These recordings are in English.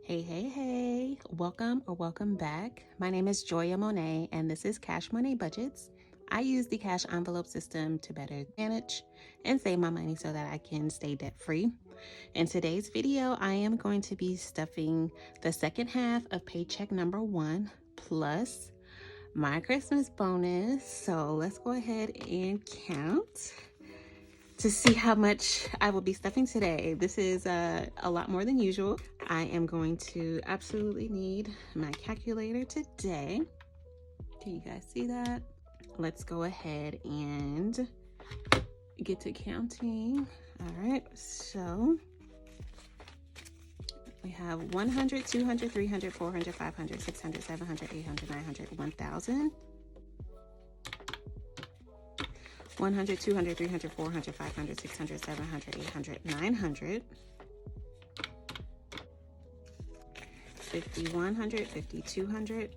Hey, welcome or welcome back. My name is Joya Monet and this is Cash Money Budgets. I use the cash envelope system to better manage and save my money so that I can stay debt free. In today's video, I am going to be stuffing the second half of paycheck number 1 plus my Christmas bonus. So let's go ahead and count to see how much I will be stuffing today. This is a lot more than usual. I am going to absolutely need my calculator today. Can you guys see that? Let's go ahead and get to counting. All right, so we have 100, 200, 300, 400, 500, 600, 700, 800, 900, 1,000. 100, 200, 300, 400, 500, 600, 700, 800, 900. 50, 100, 50, 200.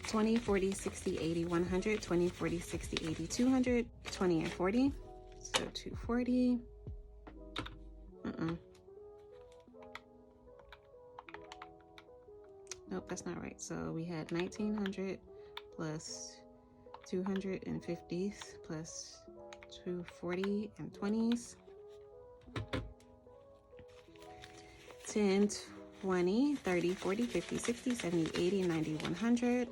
20, 40, 60, 80, 100. 20, 40, 60, 80, 200. 20 and 40. So 240. Nope, that's not right. So we had 1,900 plus 250s plus 240 and 20s. 10, 20, 30, 40, 50, 60, 70, 80, 90, 100.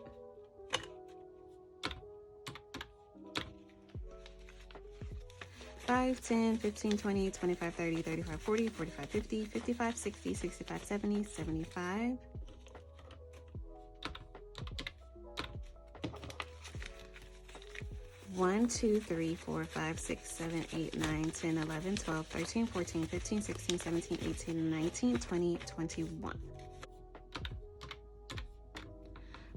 5, 10, 15, 20, 25, 30, 35, 40, 45, 50, 55, 60, 65, 70, 75. 1, 2, 3, 4, 5, 6, 7, 8, 9, 10, 11, 12, 13, 14, 15, 16, 17, 18, 19, 20, 21.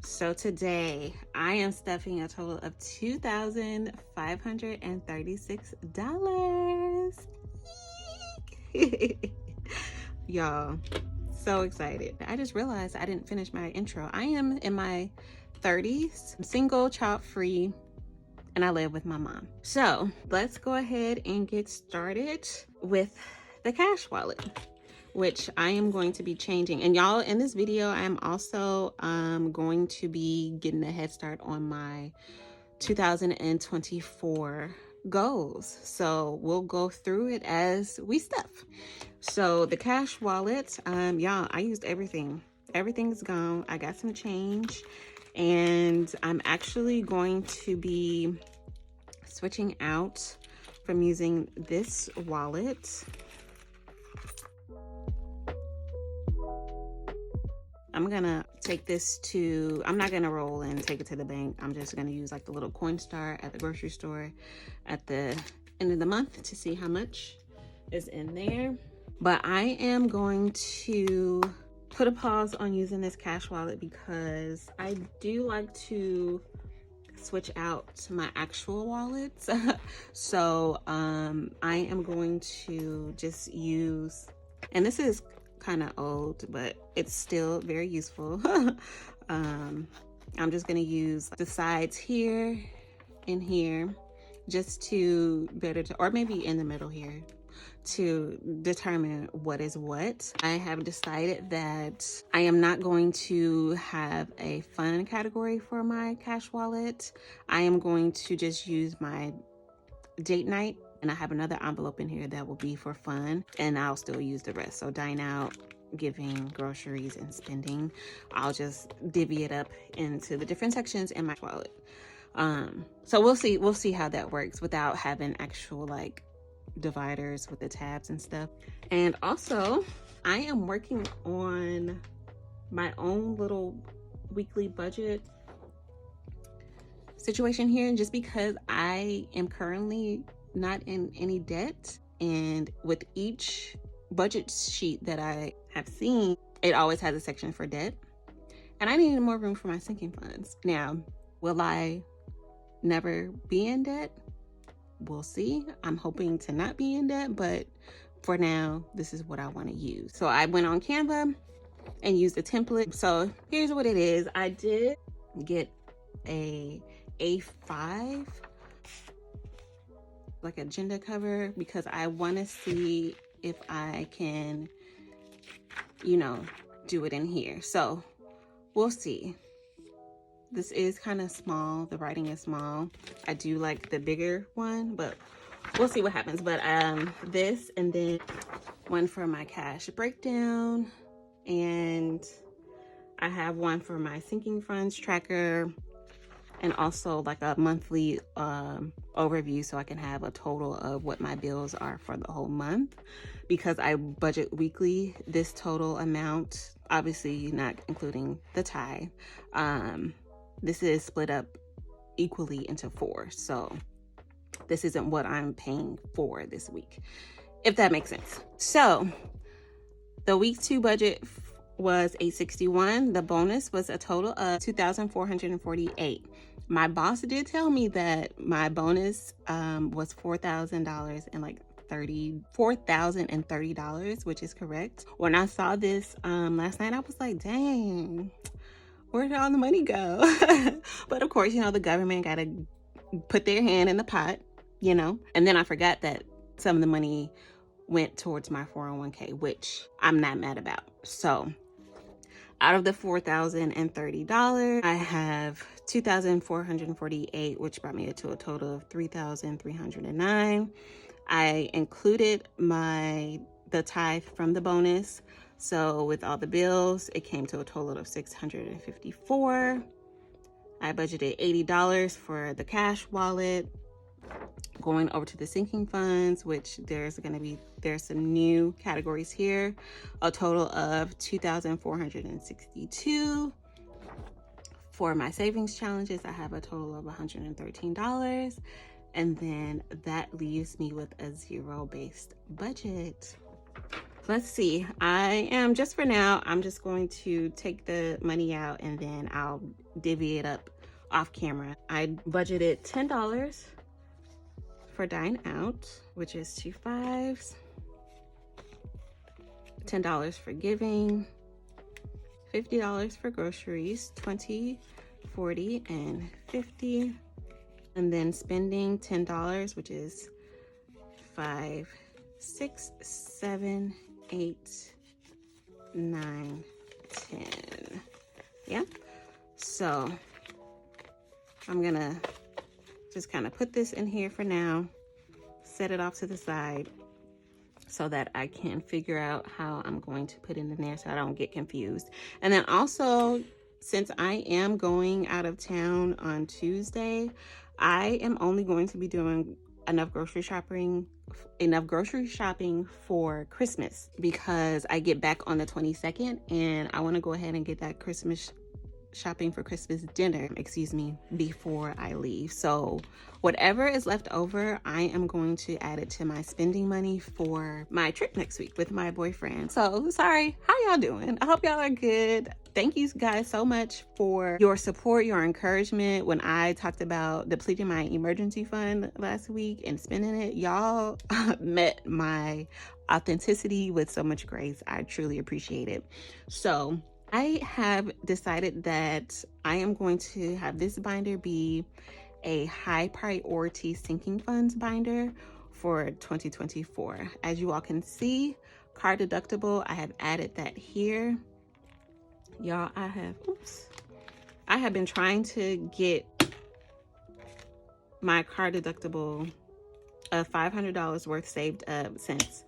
So today I am stuffing a total of $2,536. Y'all, so excited. I just realized I didn't finish my intro. I am in my 30s, single, child-free, and I live with my mom. So let's go ahead and get started with the cash wallet, which I am going to be changing. And y'all, in this video, I am also going to be getting a head start on my 2024 goals. So we'll go through it as we stuff. So the cash wallet, y'all, I used everything. Everything's gone. I got some change. And I'm actually going to be switching out from using this wallet. I'm gonna take this to, I'm not gonna roll and take it to the bank. I'm just gonna use like the little Coinstar at the grocery store at the end of the month to see how much is in there. But I am going to put a pause on using this cash wallet because I do like to switch out to my actual wallets. So I am going to just use, and this is kind of old, but it's still very useful. I'm just going to use the sides here and here just to better, or maybe in the middle here, to determine what is what. I have decided that I am not going to have a fun category for my cash wallet. I am going to just use my date night, and I have another envelope in here that will be for fun, and I'll still use the rest. So dine out, giving, groceries, and spending. I'll just divvy it up into the different sections in my wallet. So we'll see how that works without having actual like dividers with the tabs and stuff. And also I am working on my own little weekly budget situation here, just because I am currently not in any debt, and with each budget sheet that I have seen, it always has a section for debt, and I needed more room for my sinking funds. Now, will I never be in debt? We'll see. I'm hoping to not be in debt, but for now, this is what I want to use. So I went on Canva and used a template. So here's what it is. I did get a A5 like agenda cover, because I want to see if I can, you know, do it in here. So we'll see. This is kind of small. The writing is small. I do like the bigger one, but we'll see what happens. But this, and then one for my cash breakdown, and I have one for my sinking funds tracker, and also like a monthly overview, so I can have a total of what my bills are for the whole month. Because I budget weekly, this total amount, obviously not including the tithe, this is split up equally into 4. So this isn't what I'm paying for this week, if that makes sense. So the week 2 budget was $861. The bonus was a total of $2,448. My boss did tell me that my bonus was $4,000 and like $4,030, which is correct. When I saw this last night, I was like, dang, where did all the money go? But of course, you know, the government got to put their hand in the pot, you know. And then I forgot that some of the money went towards my 401k, which I'm not mad about. So out of the $4,030, I have $2,448, which brought me to a total of $3,309. I included the tithe from the bonus. So with all the bills, it came to a total of $654. I budgeted $80 for the cash wallet. Going over to the sinking funds, which there's some new categories here. A total of $2,462. For my savings challenges, I have a total of $113. And then that leaves me with a zero-based budget. Let's see. I am, just for now, I'm just going to take the money out and then I'll divvy it up off camera. I budgeted $10 for dine out, which is 2 5s. $10 for giving. $50 for groceries, 20, 40, and 50. And then spending $10, which is 5, 6, 7, 8, 9, 10. Yeah. So I'm gonna just kind of put this in here for now, set it off to the side so that I can figure out how I'm going to put it in there so I don't get confused. And then also, since I am going out of town on Tuesday, I am only going to be doing enough grocery shopping for Christmas, because I get back on the 22nd and I want to go ahead and get that Christmas shopping for Christmas dinner, before I leave. So whatever is left over, I am going to add it to my spending money for my trip next week with my boyfriend. So sorry, how y'all doing? I hope y'all are good. Thank you guys so much for your support, your encouragement. When I talked about depleting my emergency fund last week and spending it, y'all met my authenticity with so much grace. I truly appreciate it. So I have decided that I am going to have this binder be a high priority sinking funds binder for 2024. As you all can see, card deductible, I have added that here. Y'all, I have been trying to get my card deductible of $500 worth saved up since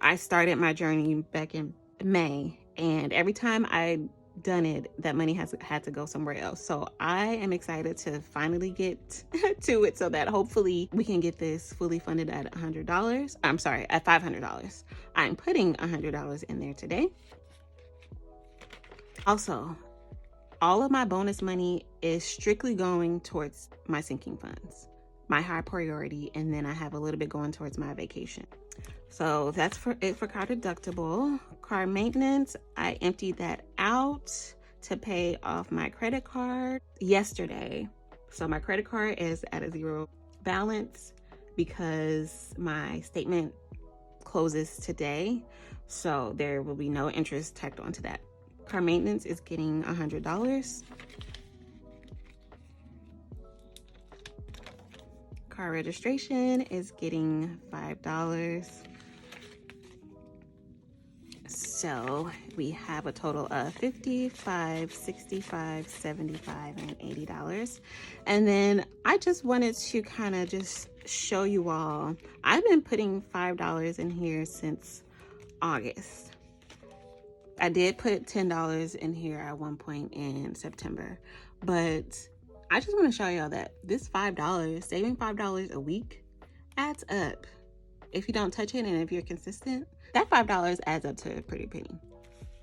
I started my journey back in May. And every time I done it, that money had to go somewhere else. So I am excited to finally get to it so that hopefully we can get this fully funded at $100. I'm sorry, at $500. I'm putting $100 in there today. Also, all of my bonus money is strictly going towards my sinking funds, my high priority, and then I have a little bit going towards my vacation. So that's it for car deductible. Car maintenance, I emptied that out to pay off my credit card yesterday. So my credit card is at a zero balance because my statement closes today. So there will be no interest tacked onto that. Car maintenance is getting $100. car registration is getting $5. So we have a total of $55, $65, $75, and $80. And then I just wanted to kind of just show you all, I've been putting $5 in here since August. I did put $10 in here at one point in September, but I just want to show y'all that this $5, saving $5 a week adds up. If you don't touch it and if you're consistent, that $5 adds up to a pretty penny.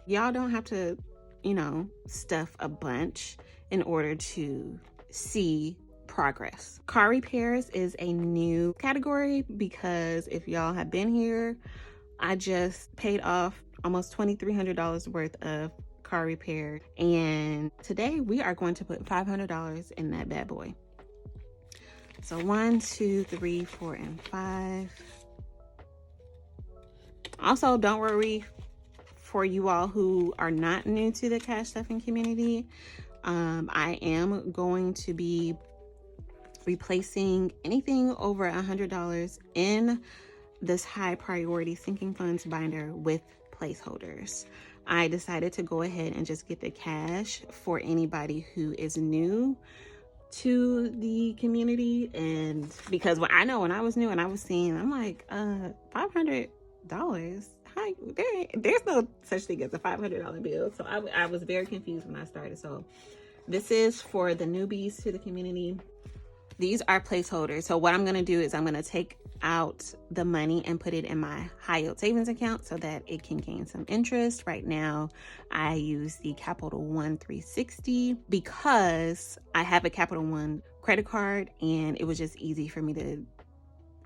Y'all don't have to, you know, stuff a bunch in order to see progress. Car repairs is a new category because if y'all have been here, I just paid off almost $2,300 worth of car repair, and today we are going to put $500 in that bad boy. So 1, 2, 3, 4, and 5. Also, don't worry, for you all who are not new to the cash stuffing community, I am going to be replacing anything over $100 in this high priority sinking funds binder with placeholders. I decided to go ahead and just get the cash for anybody who is new to the community. And because when I was new and I was seeing, I'm like, $500, there's no such thing as a $500 bill. So I was very confused when I started. So this is for the newbies to the community. These are placeholders. So what I'm going to do is I'm going to take out the money and put it in my high yield savings account so that it can gain some interest. Right now, I use the Capital One 360 because I have a Capital One credit card and it was just easy for me to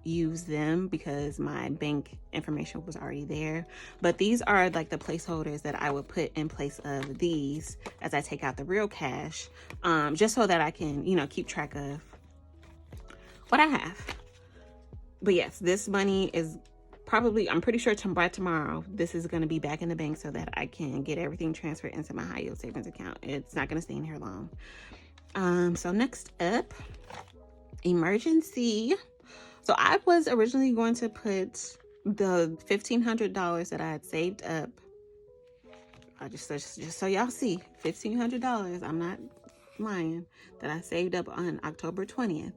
use them because my bank information was already there. But these are like the placeholders that I would put in place of these as I take out the real cash, just so that I can, you know, keep track of what I have. But yes, this money is probably, I'm pretty sure by tomorrow, this is going to be back in the bank so that I can get everything transferred into my high yield savings account. It's not going to stay in here long. So next up, emergency. So I was originally going to put the $1,500 that I had saved up. Just so y'all see, $1,500. I'm not lying, that I saved up on October 20th.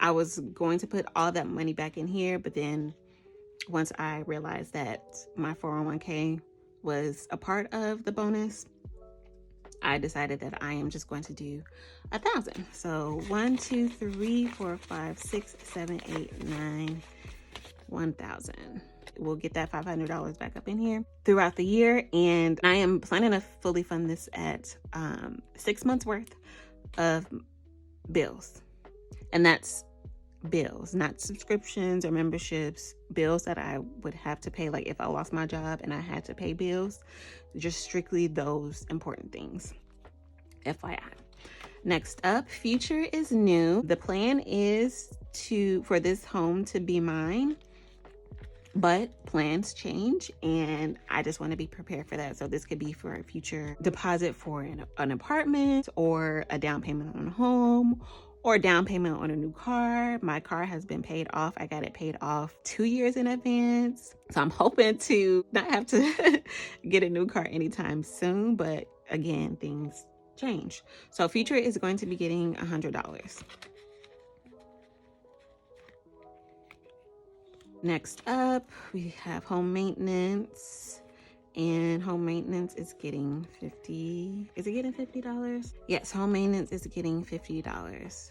I was going to put all that money back in here, but then once I realized that my 401k was a part of the bonus, I decided that I am just going to do 1,000. So 1, 2, 3, 4, 5, 6, 7, 8, 9, 1,000. We'll get that $500 back up in here throughout the year, and I am planning to fully fund this at 6 months worth of bills. And that's bills, not subscriptions or memberships, bills that I would have to pay, like if I lost my job and I had to pay bills, just strictly those important things. FYI. Next up, future is new. The plan is for this home to be mine, but plans change and I just want to be prepared for that. So this could be for a future deposit for an apartment, or a down payment on a home, or down payment on a new car. My car has been paid off. I got it paid off 2 years in advance. So I'm hoping to not have to get a new car anytime soon. But again, things change. So future is going to be getting $100. Next up, we have home maintenance. And home maintenance is getting $50. Is it getting $50? Yes, home maintenance is getting $50.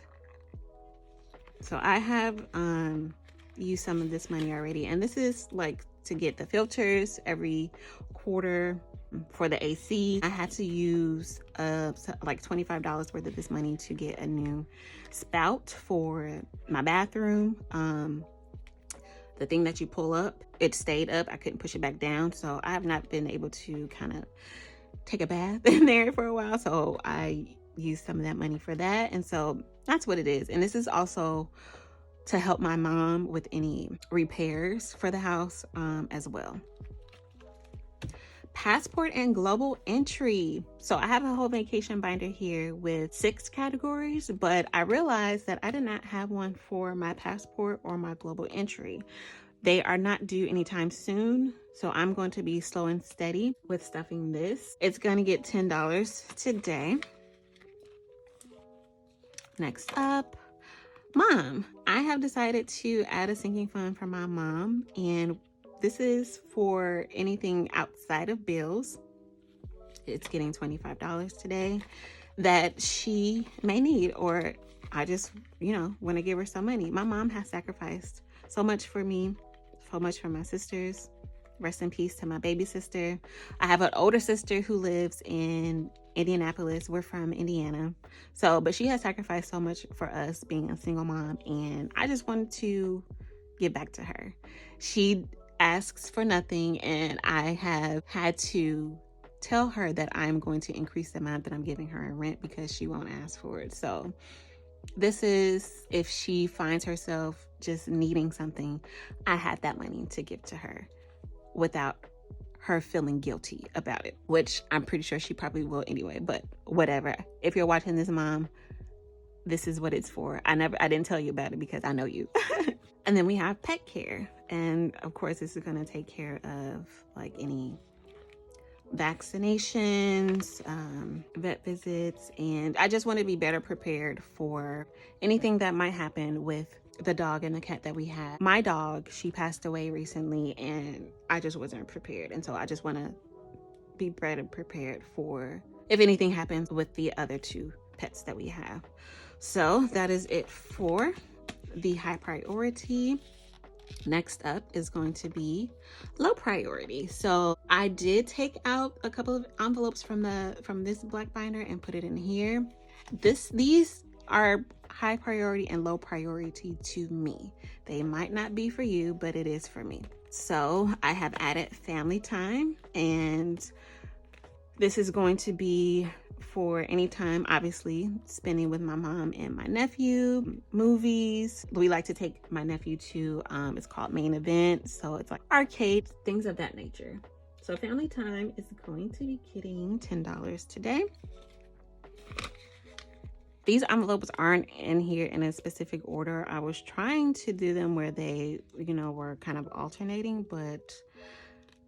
So I have used some of this money already, and this is like to get the filters every quarter for the AC. I had to use like $25 worth of this money to get a new spout for my bathroom. The thing that you pull up, it stayed up. I couldn't push it back down. So I have not been able to kind of take a bath in there for a while. So I used some of that money for that. And so that's what it is. And this is also to help my mom with any repairs for the house as well. passport and global entry. So I have a whole vacation binder here with 6 categories, but I realized that I did not have one for my passport or my global entry. They are not due anytime soon, so I'm going to be slow and steady with stuffing this. It's going to get $10 today. Next up, mom. I have decided to add a sinking fund for my mom, and this is for anything outside of bills. It's getting $25 today that she may need, or I just, want to give her some money. My mom has sacrificed so much for me, so much for my sisters. Rest in peace to my baby sister. I have an older sister who lives in Indianapolis. We're from Indiana. But she has sacrificed so much for us being a single mom, and I just wanted to give back to her. She asks for nothing, and I have had to tell her that I'm going to increase the amount that I'm giving her in rent because she won't ask for it. So this is if she finds herself just needing something, I have that money to give to her without her feeling guilty about it, which I'm pretty sure she probably will anyway, but whatever. If you're watching this, mom, this is what it's for. I didn't tell you about it because I know you. And then we have pet care. And of course, this is going to take care of like any vaccinations, vet visits, and I just want to be better prepared for anything that might happen with the dog and the cat that we have. My dog, she passed away recently, and I just wasn't prepared, and so I just want to be better prepared for if anything happens with the other 2 pets that we have. So that is it for the high priority. Next up is going to be low priority. So I did take out a couple of envelopes from this black binder and put it in here. These are high priority and low priority to me. They might not be for you, but it is for me. So I have added family time, and this is going to be for any time, obviously, spending with my mom and my nephew, movies. We like to take my nephew to, it's called Main Event. So it's like arcades, things of that nature. So family time is going to be getting $10 today. These envelopes aren't in here in a specific order. I was trying to do them where they, were kind of alternating, but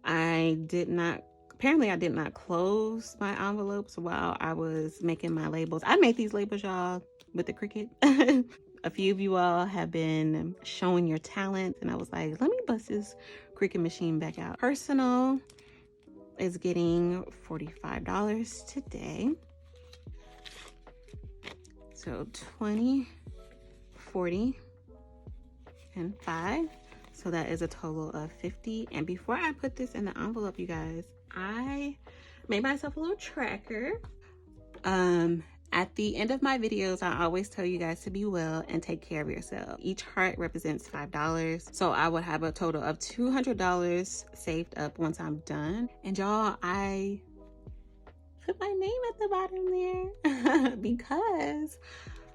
apparently I did not close my envelopes while I was making my labels. I made these labels, y'all, with the Cricut. A few of you all have been showing your talent, and I was like, let me bust this Cricut machine back out. Personal is getting $45 today. So 20, 40, and 5. So that is a total of 50. And before I put this in the envelope, you guys, I made myself a little tracker. At the end of my videos, I always tell you guys to be well and take care of yourself. Each heart represents $5. So I would have a total of $200 saved up once I'm done. And y'all, I put my name at the bottom there because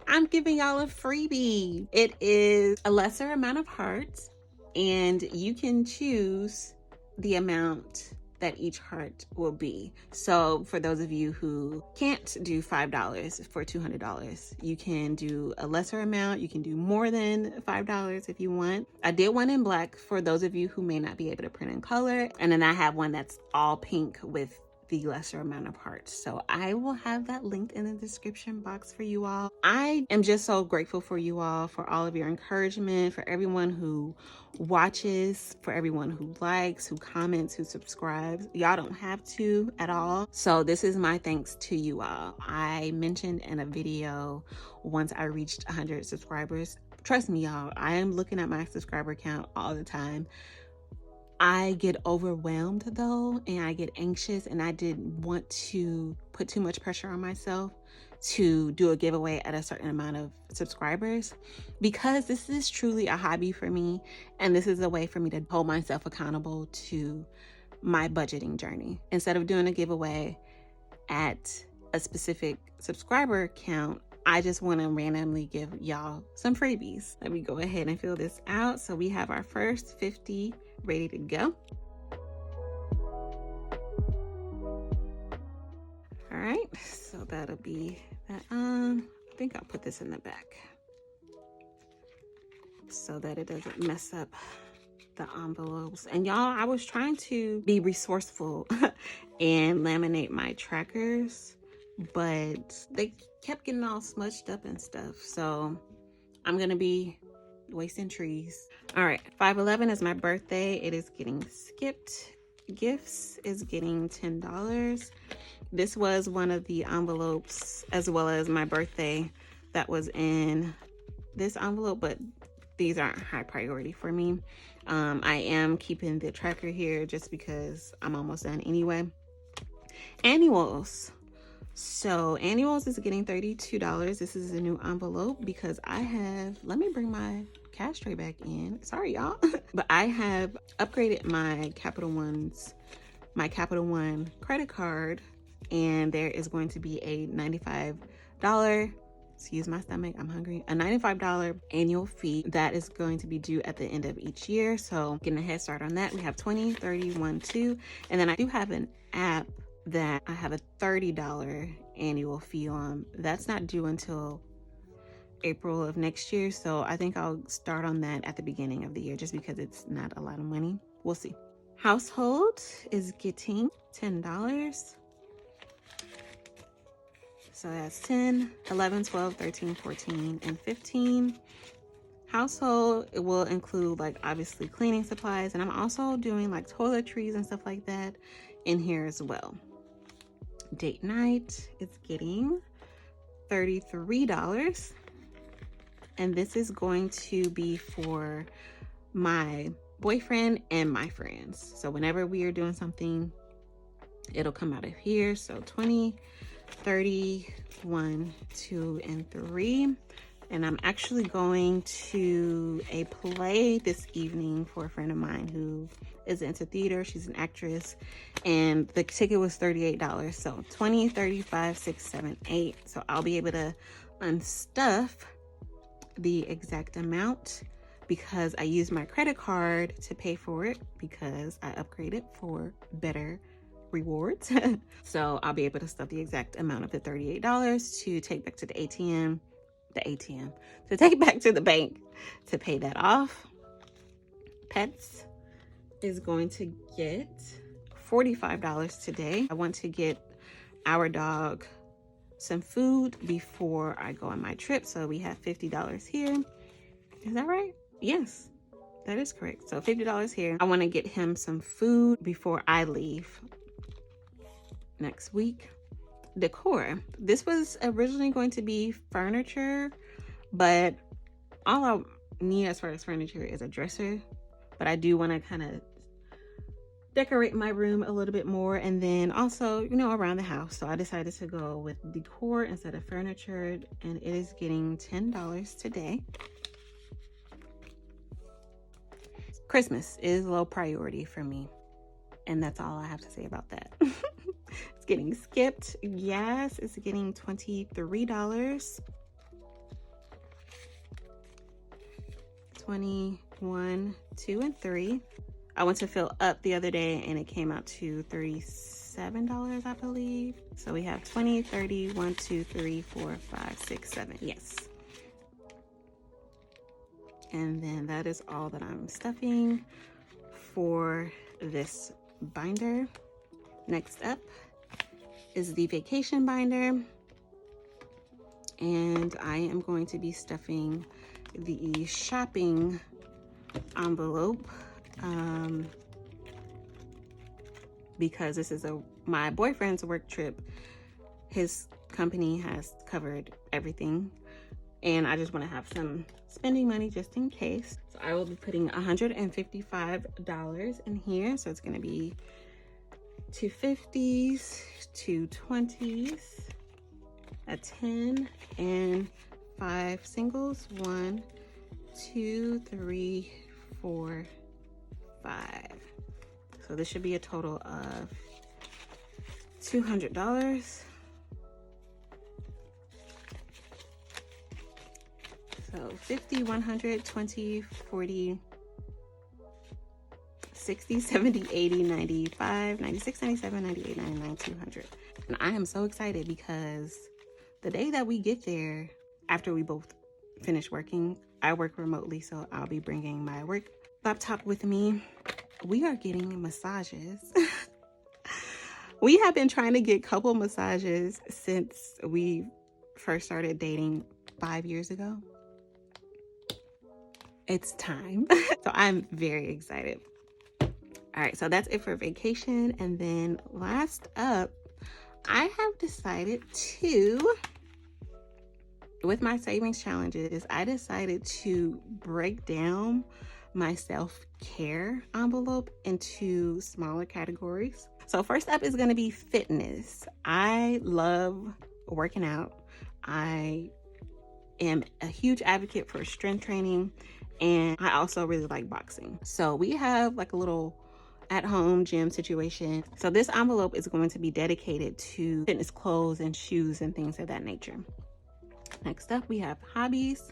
I'm giving y'all a freebie. It is a lesser amount of hearts, and you can choose the amount that each heart will be. So for those of you who can't do $5 for $200, you can do a lesser amount. You can do more than $5 if you want. I did one in black for those of you who may not be able to print in color. And then I have one that's all pink with the lesser amount of hearts. So I will have that linked in the description box for you all. I am just so grateful for you all, for all of your encouragement, for everyone who watches, for everyone who likes, who comments, who subscribes. Y'all don't have to at all. So this is my thanks to you all. I mentioned in a video once I reached 100 subscribers. Trust me, y'all, I am looking at my subscriber count all the time. I get overwhelmed though, and I get anxious, and I didn't want to put too much pressure on myself to do a giveaway at a certain amount of subscribers, because this is truly a hobby for me, and this is a way for me to hold myself accountable to my budgeting journey. Instead of doing a giveaway at a specific subscriber count, I just want to randomly give y'all some freebies. Let me go ahead and fill this out. So we have our first 50 ready to go. right, so that'll be that. I think I'll put this in the back so that it doesn't mess up the envelopes. And y'all, I was trying to be resourceful and laminate my trackers, but they kept getting all smudged up and stuff, so I'm gonna be wasting trees. All right, 5/11 is my birthday. It is getting skipped. Gifts is getting $10. This was one of the envelopes, as well as my birthday, that was in this envelope, but these aren't high priority for me. I am keeping the tracker here just because I'm almost done anyway. Annuals. So annuals is getting $32. This is a new envelope because I have, let me bring my cash tray back in. Sorry, y'all. But I have upgraded my Capital One credit card, and there is going to be a $95, excuse my stomach, I'm hungry, a $95 annual fee that is going to be due at the end of each year. So getting a head start on that. We have 20, 30, 1, 2, and then I do have an app that I have a $30 annual fee on. That's not due until April of next year, so I think I'll start on that at the beginning of the year just because it's not a lot of money. We'll see. Household is getting $10. So that's 10, 11, 12, 13, 14, and 15. Household, it will include like obviously cleaning supplies, and I'm also doing like toiletries and stuff like that in here as well. Date night is getting $33, and this is going to be for my boyfriend and my friends. So whenever we are doing something, it'll come out of here. So 20, 30, 1, 2, and 3. And I'm actually going to a play this evening for a friend of mine who is into theater. She's an actress, and the ticket was $38. So 20, 35, 6, 7, 8. So I'll be able to unstuff the exact amount because I used my credit card to pay for it because I upgraded for better rewards. So I'll be able to stuff the exact amount of the $38 to take back to the ATM, to take back to the bank to pay that off. Pets is going to get $45 today. I want to get our dog some food before I go on my trip, so we have $50 here. Is that right? Yes, that is correct. So $50 here. I want to get him some food before I leave next week. Decor. This was originally going to be furniture, but all I need as far as furniture is a dresser. But I do want to kind of decorate my room a little bit more, and then also, you know, around the house. So I decided to go with decor instead of furniture, and it is getting $10 today. Christmas is low priority for me, and that's all I have to say about that. It's getting skipped. Yes, it's getting $23. 21, 2, and 3. I went to fill up the other day and it came out to $37, I believe. So we have 20, 30, 1, 2, 3, 4, 5, 6, 7. Yes. And then that is all that I'm stuffing for this binder. Next up is the vacation binder, and I am going to be stuffing the shopping envelope because this is my boyfriend's work trip. His company has covered everything, and I just want to have some spending money just in case. So I will be putting $155 in here. So it's going to be 2 50s, 2 20s, a 10, and 5 singles. 1, 2, 3, 4, 5. So this should be a total of $200. So 50, 100, 20, 40, 60, 70, 80, 95, 96, 97, 98, 99, 200. And I am so excited because the day that we get there, after we both finish working, I work remotely, so I'll be bringing my work laptop with me. We are getting massages. We have been trying to get couple massages since we first started dating 5 years ago. It's time. So I'm very excited. All right, so that's it for vacation. And then last up, I have decided to, with my savings challenges, I decided to break down my self-care envelope into smaller categories. So first up is going to be fitness. I love working out. I am a huge advocate for strength training, and I also really like boxing. So we have like a little at-home gym situation. So this envelope is going to be dedicated to fitness clothes and shoes and things of that nature. Next up, we have hobbies.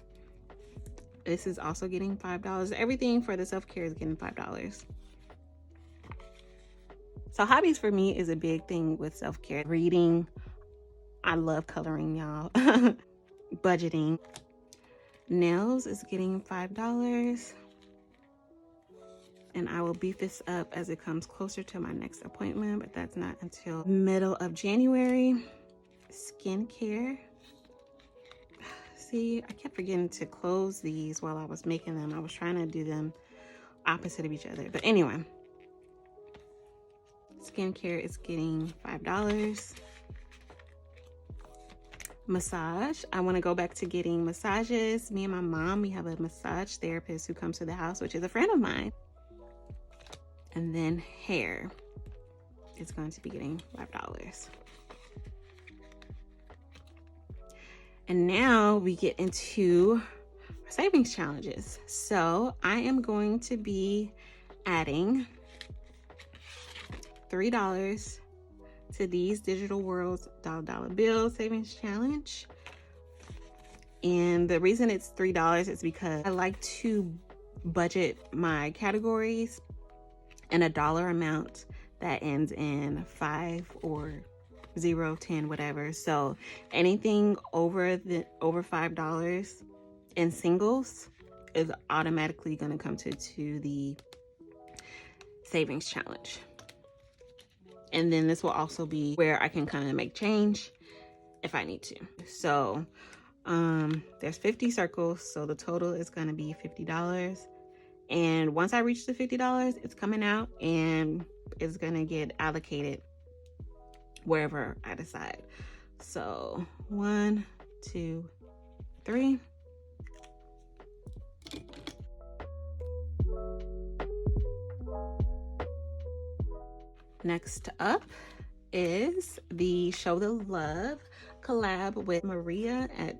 This is also getting $5. Everything for the self-care is getting $5. So hobbies for me is a big thing with self-care. Reading. I love coloring, y'all. Budgeting. Nails is getting $5. And I will beef this up as it comes closer to my next appointment, but that's not until middle of January. Skincare. See, I kept forgetting to close these while I was making them. I was trying to do them opposite of each other. But anyway, skincare is getting $5. Massage. I want to go back to getting massages. Me and my mom, we have a massage therapist who comes to the house, which is a friend of mine. And then hair is going to be getting $5. And now we get into our savings challenges. So I am going to be adding $3 to these Digital Worlds dollar bill savings challenge. And the reason it's $3 is because I like to budget my categories in a dollar amount that ends in 5 or 0, 10, whatever. So anything over $5 in singles is automatically going to come to the savings challenge. And then this will also be where I can kind of make change if I need to. So there's 50 circles, so the total is going to be $50. And once I reach the $50, it's coming out and it's going to get allocated wherever I decide. So 1, 2, 3. Next up is the Show the Love collab with Maria at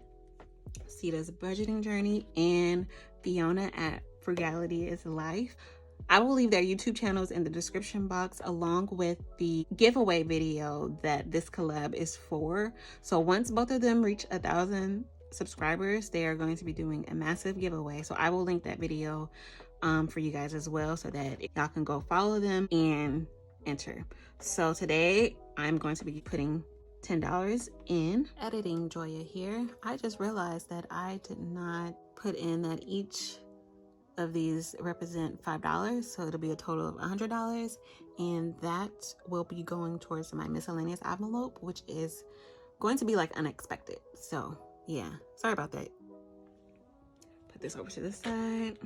SKYDUE's Budgeting Journey and Fiona at Frugality is Life. I will leave their YouTube channels in the description box along with the giveaway video that this collab is for. So once both of them reach 1,000 subscribers, they are going to be doing a massive giveaway. So I will link that video for you guys as well so that y'all can go follow them and enter. So today I'm going to be putting $10 in. Editing Joya here. I just realized that I did not put in that each of these represent $5, so it'll be a total of $100, and that will be going towards my miscellaneous envelope, which is going to be like unexpected. So yeah, sorry about that. Put this over to the side,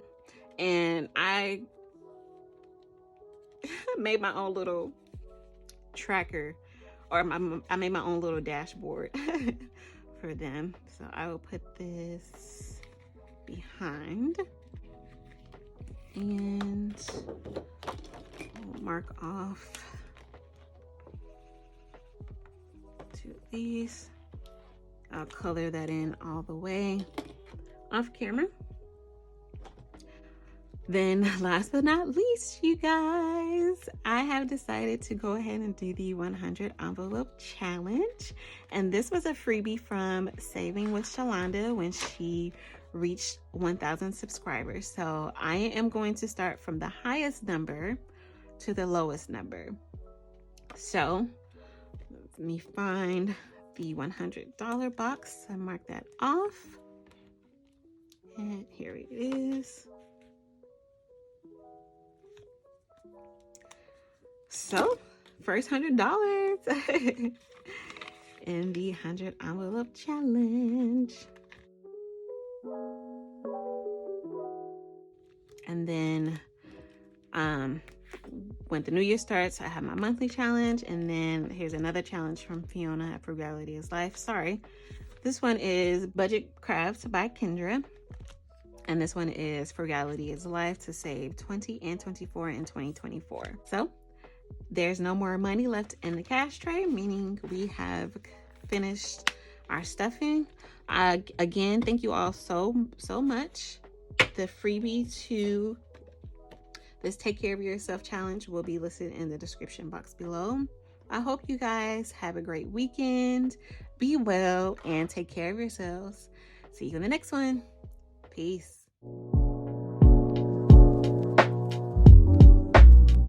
and I made my own little tracker, or I made my own little dashboard for them. So I will put this behind and we'll mark off 2 of these. I'll color that in all the way off camera. Then last but not least, you guys, I have decided to go ahead and do the 100 envelope challenge. And this was a freebie from Saving with Shalonda when she reached 1,000 subscribers. So I am going to start from the highest number, to the lowest number. So let me find the $100 box and mark that off. And here it is. So first $100 in the 100 envelope challenge. And then when the new year starts, I have my monthly challenge, and then here's another challenge from Fiona at Frugality is Life. Sorry, this one is Budget Crafts by Kendra, and this one is Frugality is Life to save 20 and 24 in 2024. So there's no more money left in the cash tray, meaning we have finished our stuffing. Again, thank you all so much. The freebie to this Take Care of Yourself challenge will be listed in the description box below. I hope you guys have a great weekend. Be well and take care of yourselves. See you in the next one. Peace.